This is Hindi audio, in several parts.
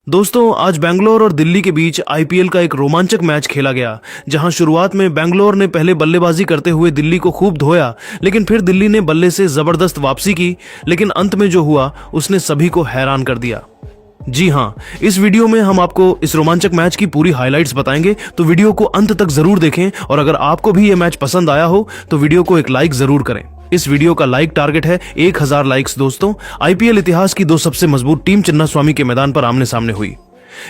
दोस्तों, आज बेंगलोर और दिल्ली के बीच आईपीएल का एक रोमांचक मैच खेला गया, जहां शुरुआत में बेंगलोर ने पहले बल्लेबाजी करते हुए दिल्ली को खूब धोया, लेकिन फिर दिल्ली ने बल्ले से जबरदस्त वापसी की। लेकिन अंत में जो हुआ उसने सभी को हैरान कर दिया। जी हां, इस वीडियो में हम आपको इस रोमांचक मैच की पूरी हाइलाइट्स बताएंगे, तो वीडियो को अंत तक जरूर देखें। और अगर आपको भी ये मैच पसंद आया हो तो वीडियो को एक लाइक जरूर करें। इस वीडियो का लाइक टारगेट है 1000 लाइक्स। दोस्तों, आईपीएल इतिहास की दो सबसे मजबूत टीम चिन्नास्वामी के मैदान पर आमने सामने हुई।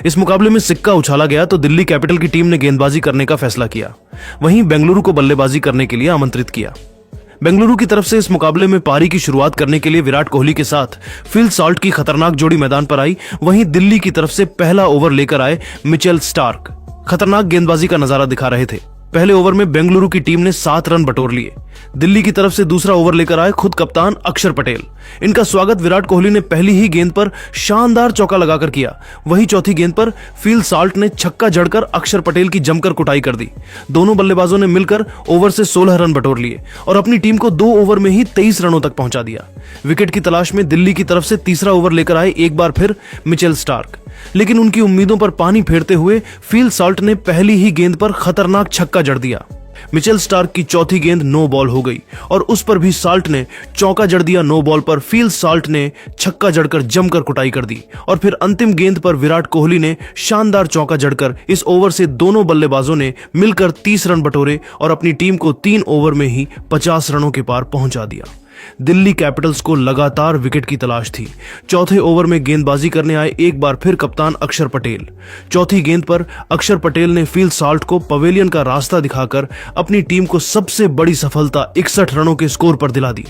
इस मुकाबले में सिक्का उछाला गया तो दिल्ली कैपिटल की टीम ने गेंदबाजी करने का फैसला किया, वहीं बेंगलुरु को बल्लेबाजी करने के लिए आमंत्रित किया। बेंगलुरु की तरफ से इस मुकाबले में पारी की शुरुआत करने के लिए विराट कोहली के साथ फिल सॉल्ट की खतरनाक जोड़ी मैदान पर आई। वहीं दिल्ली की तरफ से पहला ओवर लेकर आए मिचेल स्टार्क खतरनाक गेंदबाजी का नजारा दिखा रहे थे। पहले ओवर में बेंगलुरु की टीम ने 7 रन बटोर लिए। दिल्ली की तरफ से दूसरा ओवर लेकर आए खुद कप्तान अक्षर पटेल। इनका स्वागत विराट कोहली ने पहली ही गेंद पर शानदार चौका लगाकर किया। वहीं चौथी गेंद पर फिल सॉल्ट ने छक्का जड़कर अक्षर पटेल की जमकर कुटाई कर दी। दोनों बल्लेबाजों ने मिलकर ओवर से 16 रन बटोर लिए और अपनी टीम को 2 ओवर में ही 23 रनों तक पहुंचा दिया। विकेट की तलाश में दिल्ली की तरफ से तीसरा ओवर लेकर आए एक बार फिर मिचेल स्टार्क, लेकिन उनकी उम्मीदों पर पानी फेरते हुए फिल सॉल्ट ने पहली ही गेंद पर खतरनाक छक्का जड़ दिया। मिचेल स्टार्क की चौथी गेंद नो बॉल हो गई और उस पर भी सॉल्ट ने चौका जड़ दिया। नो बॉल पर फिल सॉल्ट ने छक्का जड़कर जमकर कुटाई कर दी और फिर अंतिम गेंद पर विराट कोहली ने शानदार चौका जड़कर इस ओवर से दोनों बल्लेबाजों ने मिलकर 30 रन बटोरे और अपनी टीम को 3 ओवर में ही 50 रनों के पार पहुंचा दिया। दिल्ली कैपिटल्स को लगातार विकेट की तलाश थी। चौथे ओवर में गेंदबाजी करने आए एक बार फिर कप्तान अक्षर पटेल। चौथी गेंद पर अक्षर पटेल ने फिल सॉल्ट को पवेलियन का रास्ता दिखाकर अपनी टीम को सबसे बड़ी सफलता 61 रनों के स्कोर पर दिला दी।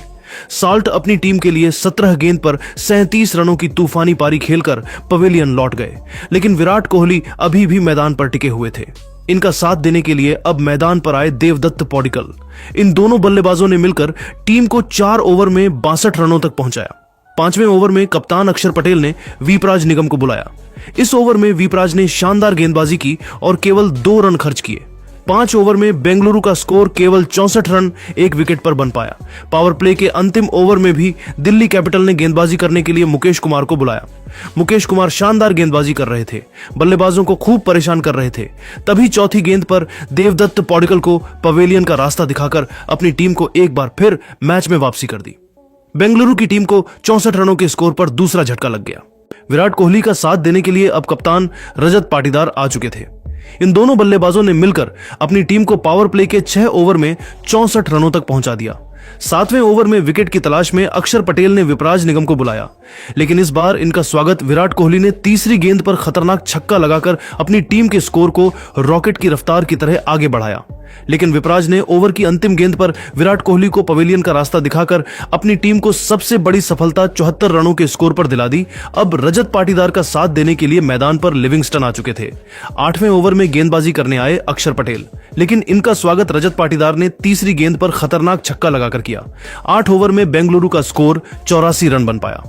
सॉल्ट अपनी टीम के लिए 17 गेंद पर 37 रनों की तूफानी पारी खेलकर पवेलियन लौट गए, लेकिन विराट कोहली अभी भी मैदान पर टिके हुए थे। इनका साथ देने के लिए अब मैदान पर आए देवदत्त पौडिकल। इन दोनों बल्लेबाजों ने मिलकर टीम को 4 ओवर में 62 रनों तक पहुंचाया। 5वें ओवर में कप्तान अक्षर पटेल ने वीपराज निगम को बुलाया। इस ओवर में वीपराज ने शानदार गेंदबाजी की और केवल 2 रन खर्च किए। 5 ओवर में बेंगलुरु का स्कोर केवल 64 रन 1 विकेट पर बन पाया। पावर प्ले के अंतिम ओवर में भी दिल्ली कैपिटल ने गेंदबाजी करने के लिए मुकेश कुमार को बुलाया। मुकेश कुमार शानदार गेंदबाजी कर रहे थे, बल्लेबाजों को खूब परेशान कर रहे थे। तभी चौथी गेंद पर देवदत्त पौडिकल को पवेलियन का रास्ता दिखाकर अपनी टीम को एक बार फिर मैच में वापसी कर दी। बेंगलुरु की टीम को 64 रनों के स्कोर पर दूसरा झटका लग गया। विराट कोहली का साथ देने के लिए अब कप्तान रजत पाटीदार आ चुके थे। इन दोनों बल्लेबाजों ने मिलकर अपनी टीम को पावर प्ले के 6 ओवर में 64 रनों तक पहुंचा दिया। 7वें ओवर में विकेट की तलाश में अक्षर पटेल ने विपराज निगम को बुलाया, लेकिन इस बार इनका स्वागत विराट कोहली ने तीसरी गेंद पर खतरनाक छक्का लगाकर अपनी टीम के स्कोर को रॉकेट की रफ्तार की तरह आगे बढ़ाया। लेकिन विपराज ने ओवर की अंतिम गेंद पर विराट कोहली को पवेलियन का रास्ता दिखाकर अपनी टीम को सबसे बड़ी सफलता 74 रनों के स्कोर पर दिला दी। अब रजत पाटीदार का साथ देने के लिए मैदान पर लिविंगस्टन आ चुके थे। 8वें ओवर में गेंदबाजी करने आए अक्षर पटेल, लेकिन इनका स्वागत रजत पाटीदार ने तीसरी गेंद पर खतरनाक छक्का लगाकर किया। 8 ओवर में बेंगलुरु का स्कोर 84 रन बन पाया।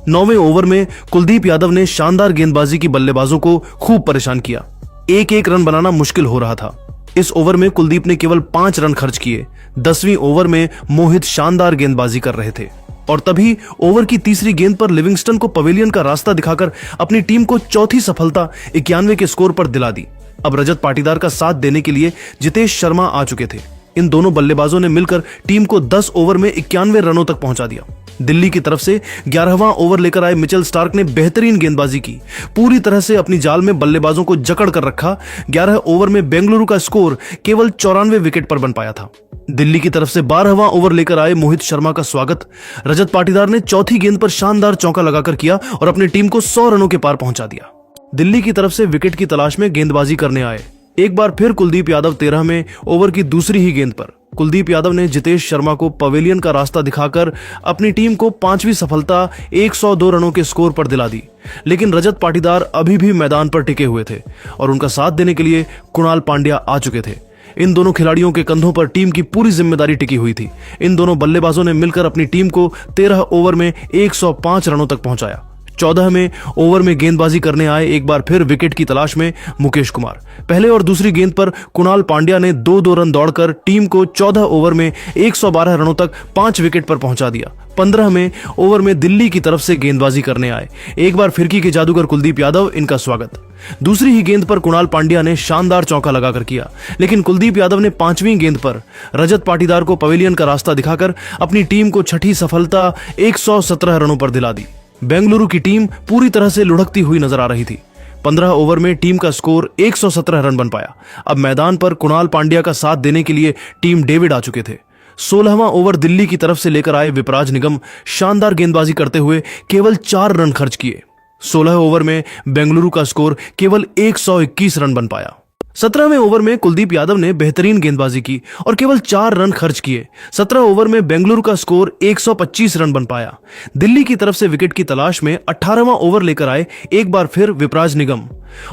9वें ओवर में कुलदीप यादव ने शानदार गेंदबाजी की बल्लेबाजों को खूब परेशान किया। एक रन बनाना मुश्किल हो रहा था। इस ओवर में कुलदीप ने केवल 5 रन खर्च किए। 10वीं ओवर में मोहित शानदार गेंदबाजी कर रहे थे और तभी ओवर की तीसरी गेंद पर लिविंगस्टन को पवेलियन का रास्ता दिखाकर अपनी टीम को चौथी सफलता 91 के स्कोर पर दिला दी। अब रजत पाटीदार का साथ देने के लिए जितेश शर्मा आ चुके थे। इन दोनों बल्लेबाजों ने मिलकर टीम को 10 ओवर में 91 रनों तक पहुंचा दिया। दिल्ली की तरफ से 11वां ओवर लेकर आए मिचेल स्टार्क ने बेहतरीन गेंदबाजी की, पूरी तरह से अपनी जाल में बल्लेबाजों को जकड़ कर रखा। 11 ओवर में बेंगलुरु का स्कोर केवल 94 विकेट पर बन पाया था। दिल्ली की तरफ से 12वां ओवर लेकर आए मोहित शर्मा का स्वागत रजत पाटीदार ने चौथी गेंद पर शानदार चौका लगाकर किया और अपनी टीम को 100 रनों के पार पहुंचा दिया। दिल्ली की तरफ से विकेट की तलाश में गेंदबाजी करने आए एक बार फिर कुलदीप यादव। 13वें ओवर की दूसरी ही गेंद पर कुलदीप यादव ने जितेश शर्मा को पवेलियन का रास्ता दिखाकर अपनी टीम को 5वीं सफलता 102 रनों के स्कोर पर दिला दी। लेकिन रजत पाटीदार अभी भी मैदान पर टिके हुए थे और उनका साथ देने के लिए कुणाल पांड्या आ चुके थे। इन दोनों खिलाड़ियों के कंधों पर टीम की पूरी जिम्मेदारी टिकी हुई थी। इन दोनों बल्लेबाजों ने मिलकर अपनी टीम को 13 ओवर में 105 रनों तक पहुंचाया। 14वें ओवर में गेंदबाजी करने आए एक बार फिर विकेट की तलाश में मुकेश कुमार। पहले और दूसरी गेंद पर कुणाल पांड्या ने 2-2 रन दौड़कर टीम को 14 ओवर में 112 रनों तक 5 विकेट पर पहुंचा दिया। 15वें ओवर में दिल्ली की तरफ से गेंदबाजी करने आए एक बार फिरकी के जादूगर कुलदीप यादव, इनका स्वागत। दूसरी ही गेंद पर कुणाल पांड्या ने शानदार चौका लगाकर किया, लेकिन कुलदीप यादव ने 5वीं गेंद पर रजत पाटीदार को पवेलियन का रास्ता दिखाकर अपनी टीम को छठी सफलता 117 रनों पर दिला दी। बेंगलुरु की टीम पूरी तरह से लुढ़कती हुई नजर आ रही थी। 15 ओवर में टीम का स्कोर 117 रन बन पाया। अब मैदान पर कुणाल पांड्या का साथ देने के लिए टीम डेविड आ चुके थे। 16वां ओवर दिल्ली की तरफ से लेकर आए विपराज निगम शानदार गेंदबाजी करते हुए केवल 4 रन खर्च किए। 16 ओवर में बेंगलुरु का स्कोर केवल 121 रन बन पाया। 17वें ओवर में कुलदीप यादव ने बेहतरीन गेंदबाजी की और केवल 4 रन खर्च किए। 17 ओवर में बेंगलुरु का स्कोर 125 रन बन पाया। दिल्ली की तरफ से विकेट की तलाश में 18वां ओवर लेकर आए एक बार फिर विपराज निगम,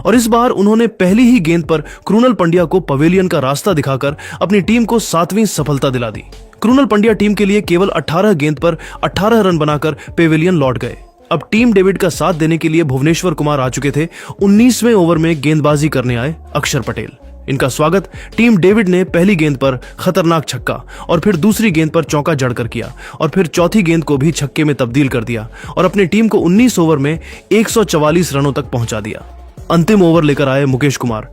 और इस बार उन्होंने पहली ही गेंद पर कृणाल पांड्या को पवेलियन का रास्ता दिखाकर अपनी टीम को 7वीं सफलता दिला दी। कृणाल पांड्या टीम के लिए केवल 18 गेंद पर 18 रन बनाकर पेवेलियन लौट गए। अब टीम डेविड का साथ देने के लिए भुवनेश्वर कुमार आ चुके थे। 19वें ओवर में गेंदबाजी करने आए अक्षर पटेल, इनका स्वागत। टीम डेविड ने पहली गेंद पर खतरनाक छक्का और फिर दूसरी गेंद पर चौका जड़कर किया और फिर चौथी गेंद को भी छक्के में तब्दील कर दिया और अपनी टीम को 19 ओवर में 144 रनों तक पहुंचा दिया। अंतिम ओवर लेकर आए मुकेश कुमार।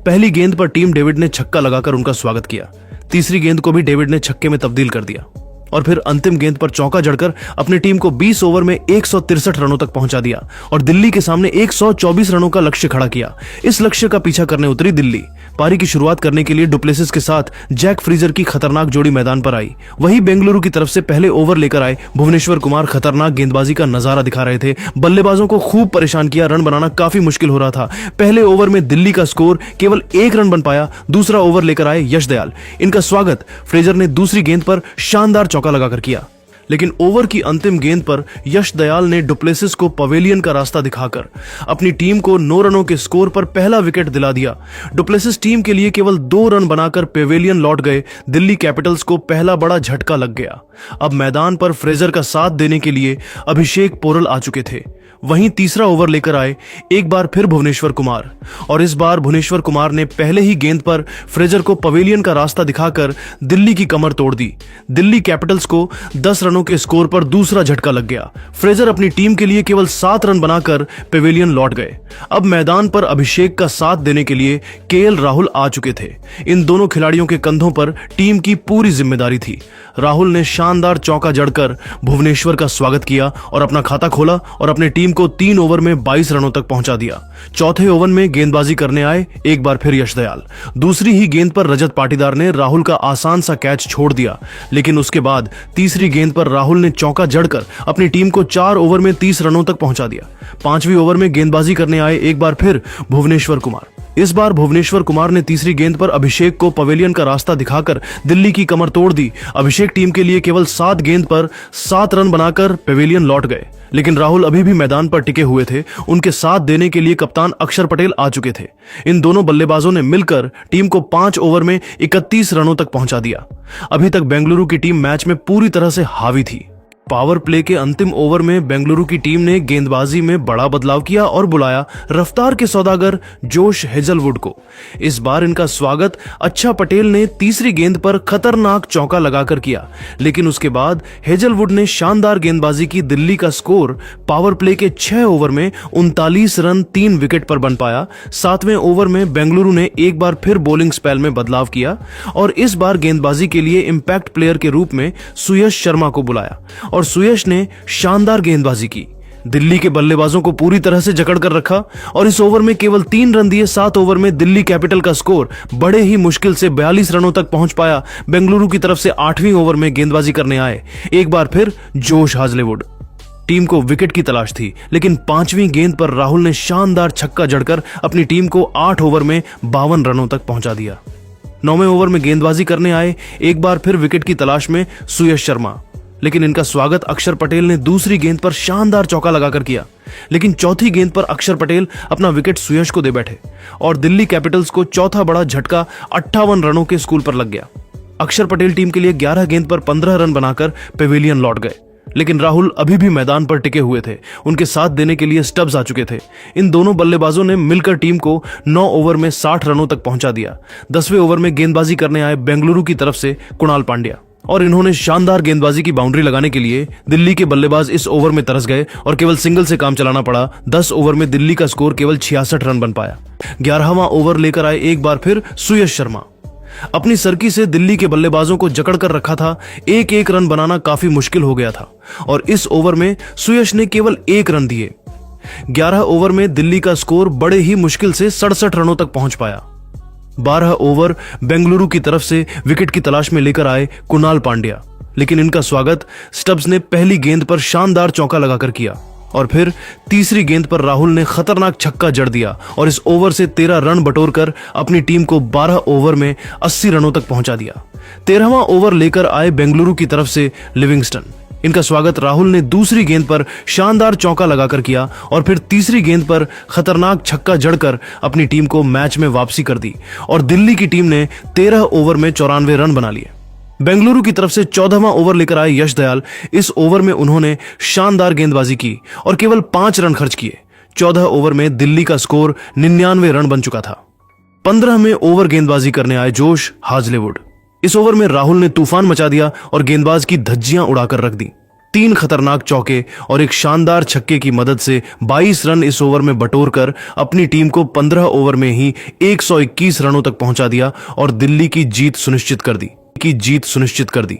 पहली गेंद पर टीम डेविड ने छक्का लगाकर उनका स्वागत किया। तीसरी गेंद को भी डेविड ने छक्के में तब्दील कर दिया और फिर अंतिम गेंद पर चौका जड़कर अपनी टीम को 20 ओवर में 163 रनों तक पहुंचा दिया और दिल्ली के सामने 124 रनों का लक्ष्य खड़ा किया। इस लक्ष्य का पीछा करने उतरी दिल्ली। पारी की शुरुआत करने के लिए डुप्लेसिस के साथ जैक फ्रीजर की खतरनाक जोड़ी मैदान पर आई। वहीं बेंगलुरु की तरफ से पहले ओवर लेकर आए भुवनेश्वर कुमार खतरनाक गेंदबाजी का नजारा दिखा रहे थे। बल्लेबाजों को खूब परेशान किया, रन बनाना काफी मुश्किल हो रहा था। पहले ओवर में दिल्ली का स्कोर केवल 1 रन बन पाया। दूसरा ओवर लेकर आए यश दयाल, इनका स्वागत। फ्रेजर ने दूसरी गेंद पर शानदार चौका लगाकर किया, लेकिन ओवर की अंतिम गेंद पर यश दयाल ने डुप्लेसिस को पवेलियन का रास्ता दिखाकर अपनी टीम को 9 रनों के स्कोर पर पहला विकेट दिला दिया। डुप्लेसिस टीम के लिए केवल 2 रन बनाकर पवेलियन लौट गए। दिल्ली कैपिटल्स को पहला बड़ा झटका लग गया। अब मैदान पर फ्रेजर का साथ देने के लिए अभिषेक पोरल आ चुके थे। वहीं तीसरा ओवर लेकर आए एक बार फिर भुवनेश्वर कुमार, और इस बार भुवनेश्वर कुमार ने पहले ही गेंद पर फ्रेजर को पवेलियन का रास्ता दिखाकर दिल्ली की कमर तोड़ दी। दिल्ली कैपिटल्स को 10 रनों के स्कोर पर दूसरा झटका लग गया। फ्रेजर अपनी टीम के लिए केवल 7 रन बनाकर पवेलियन लौट गए। अब मैदान पर अभिषेक का साथ देने के लिए केएल राहुल आ चुके थे। इन दोनों खिलाड़ियों के कंधों पर टीम की पूरी जिम्मेदारी थी। राहुल ने शानदार चौका जड़कर भुवनेश्वर का स्वागत किया और अपना खाता खोला और अपनी टीम को 3 ओवर में 22 रनों तक पहुंचा दिया। चौथे ओवर में गेंदबाजी करने आए एक बार फिर यश दयाल। दूसरी ही गेंद पर रजत पाटीदार ने राहुल का आसान सा कैच छोड़ दिया, लेकिन उसके बाद तीसरी गेंद पर राहुल ने चौका जड़कर अपनी टीम को 4 ओवर में 30 रनों तक पहुंचा दिया। 5वीं ओवर में गेंदबाजी करने आए एक बार फिर भुवनेश्वर कुमार। इस बार भुवनेश्वर कुमार ने तीसरी गेंद पर अभिषेक को पवेलियन का रास्ता दिखाकर दिल्ली की कमर तोड़ दी। अभिषेक टीम के लिए केवल 7 गेंद पर 7 रन बनाकर पवेलियन लौट गए, लेकिन राहुल अभी भी मैदान पर टिके हुए थे। उनके साथ देने के लिए कप्तान अक्षर पटेल आ चुके थे। इन दोनों बल्लेबाजों ने मिलकर टीम को 5 ओवर में 31 रनों तक पहुंचा दिया। अभी तक बेंगलुरु की टीम मैच में पूरी तरह से हावी थी। पावर प्ले के अंतिम ओवर में बेंगलुरु की टीम ने गेंदबाजी में बड़ा बदलाव किया और बुलाया रफ्तार के सौदागर जोश हेजलवुड को। इस बार इनका स्वागत अच्छा पटेल ने तीसरी गेंद पर खतरनाक चौका लगाकर किया, लेकिन उसके बाद हेजलवुड ने शानदार गेंदबाजी की। दिल्ली का स्कोर पावर प्ले के 6 ओवर में 39 रन 3 विकेट पर बन पाया। 7वें ओवर में बेंगलुरु ने एक बार फिर बॉलिंग स्पेल में बदलाव किया और इस बार गेंदबाजी के लिए इंपैक्ट प्लेयर के रूप में सुयश शर्मा को बुलाया और सुयश ने शानदार गेंदबाजी की। दिल्ली के बल्लेबाजों को पूरी तरह से जकड़ कर रखा और इस ओवर में केवल 3 रन दिए। 7 ओवर में दिल्ली कैपिटल का स्कोर बड़े ही मुश्किल से 42 रनों तक पहुंच पाया। बेंगलुरु की तरफ से 8वीं ओवर में गेंदबाजी करने आए एक बार फिर जोश हाजलेवुड। टीम को विकेट की तलाश थी, लेकिन 5वीं गेंद पर राहुल ने शानदार छक्का जड़कर अपनी टीम को 8 ओवर में 52 रनों तक पहुंचा दिया। 9वें ओवर में गेंदबाजी करने आए एक बार फिर विकेट की तलाश में सुयश शर्मा, लेकिन इनका स्वागत अक्षर पटेल ने दूसरी गेंद पर शानदार चौका लगाकर किया। लेकिन चौथी गेंद पर अक्षर पटेल अपना विकेट सुयश को दे बैठे और दिल्ली कैपिटल्स को चौथा बड़ा झटका 58 रनों के स्कोर पर लग गया। अक्षर पटेल टीम के लिए 11 गेंद पर 15 रन बनाकर पेविलियन लौट गए, लेकिन राहुल अभी भी मैदान पर टिके हुए थे। उनके साथ देने के लिए स्टब्स आ चुके थे। इन दोनों बल्लेबाजों ने मिलकर टीम को 9 ओवर में 60 रनों तक पहुंचा दिया। 10वें ओवर में गेंदबाजी करने आए बेंगलुरु की तरफ से कुणाल पांड्या, और इन्होंने शानदार गेंदबाजी की बाउंड्री लगाने के लिए दिल्ली के बल्लेबाज इस ओवर में तरस गए और केवल सिंगल से काम चलाना पड़ा। 10 ओवर में दिल्ली का स्कोर केवल 66 रन बन पाया। 11वां ओवर लेकर आए एक बार फिर सुयश शर्मा। अपनी सरकी से दिल्ली के बल्लेबाजों को जकड़ कर रखा था। एक एक रन बनाना काफी मुश्किल हो गया था और इस ओवर में सुयश ने केवल 1 रन दिए। 11 ओवर में दिल्ली का स्कोर बड़े ही मुश्किल से 67 रनों तक पहुंच पाया। 12 ओवर बेंगलुरु की तरफ से विकेट की तलाश में लेकर आए कुणाल पांड्या, लेकिन इनका स्वागत स्टब्स ने पहली गेंद पर शानदार चौका लगाकर किया और फिर तीसरी गेंद पर राहुल ने खतरनाक छक्का जड़ दिया और इस ओवर से 13 रन बटोरकर अपनी टीम को 12 ओवर में 80 रनों तक पहुंचा दिया। 13वां ओवर लेकर आए बेंगलुरु की तरफ से लिविंगस्टन। इनका स्वागत राहुल ने दूसरी गेंद पर शानदार चौका लगाकर किया और फिर तीसरी गेंद पर खतरनाक छक्का जड़कर अपनी टीम को मैच में वापसी कर दी और दिल्ली की टीम ने 13 ओवर में 94 रन बना लिए। बेंगलुरु की तरफ से 14वां ओवर लेकर आए यश दयाल। इस ओवर में उन्होंने शानदार गेंदबाजी की और केवल 5 रन खर्च किए। 14 ओवर में दिल्ली का स्कोर 99 रन बन चुका था। 15वें ओवर गेंदबाजी करने आए जोश हाजलेवुड। इस ओवर में राहुल ने तूफान मचा दिया और गेंदबाज की धज्जियां उड़ाकर रख दी। 3 खतरनाक चौके और एक शानदार छक्के की मदद से 22 रन इस ओवर में बटोरकर अपनी टीम को 15 ओवर में ही 121 रनों तक पहुंचा दिया और दिल्ली की जीत सुनिश्चित कर दी।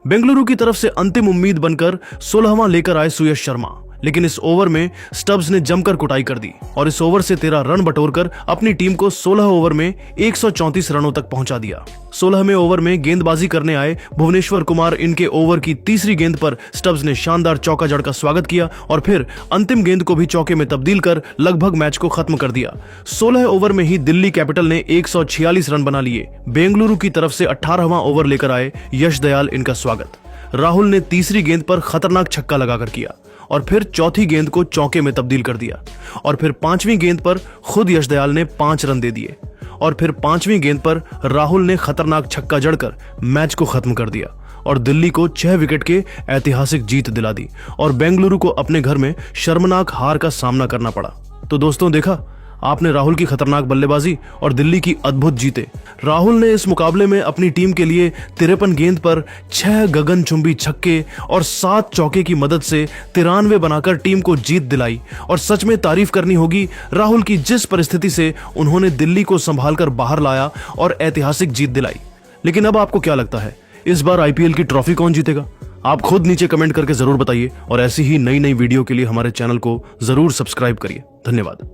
बेंगलुरु की तरफ से अंतिम उम्मीद बनकर 16वां लेकर आए सुयश शर्मा, लेकिन इस ओवर में स्टब्स ने जमकर कुटाई कर दी और इस ओवर से 13 रन बटोरकर अपनी टीम को 16 ओवर में 134 रनों तक पहुंचा दिया। 16वें ओवर में गेंदबाजी करने आए भुवनेश्वर कुमार। इनके ओवर की तीसरी गेंद पर स्टब्स ने शानदार चौका जड़ का स्वागत किया और फिर अंतिम गेंद को भी चौके में तब्दील कर लगभग मैच को खत्म कर दिया। 16 ओवर में ही दिल्ली कैपिटल ने 146 रन बना लिए। बेंगलुरु की तरफ से 18वां ओवर लेकर आए यश दयाल। इनका स्वागत राहुल ने तीसरी गेंद पर खतरनाक छक्का लगाकर किया और फिर चौथी गेंद को चौके में तब्दील कर दिया और फिर 5वीं गेंद पर खुद यश दयाल ने 5 रन दे दिए और फिर 5वीं गेंद पर राहुल ने खतरनाक छक्का जड़कर मैच को खत्म कर दिया और दिल्ली को 6 विकेट के ऐतिहासिक जीत दिला दी और बेंगलुरु को अपने घर में शर्मनाक हार का सामना करना पड़ा। तो दोस्तों, देखा आपने राहुल की खतरनाक बल्लेबाजी और दिल्ली की अद्भुत जीते। राहुल ने इस मुकाबले में अपनी टीम के लिए 53 गेंद पर 6 गगनचुंबी छक्के और 7 चौके की मदद से 93 बनाकर टीम को जीत दिलाई और सच में तारीफ करनी होगी राहुल की, जिस परिस्थिति से उन्होंने दिल्ली को संभालकर बाहर लाया और ऐतिहासिक जीत दिलाई। लेकिन अब आपको क्या लगता है, इस बार आईपीएल की ट्रॉफी कौन जीतेगा? आप खुद नीचे कमेंट करके जरूर बताइए और ऐसी ही नई वीडियो के लिए हमारे चैनल को जरूर सब्सक्राइब करिए। धन्यवाद।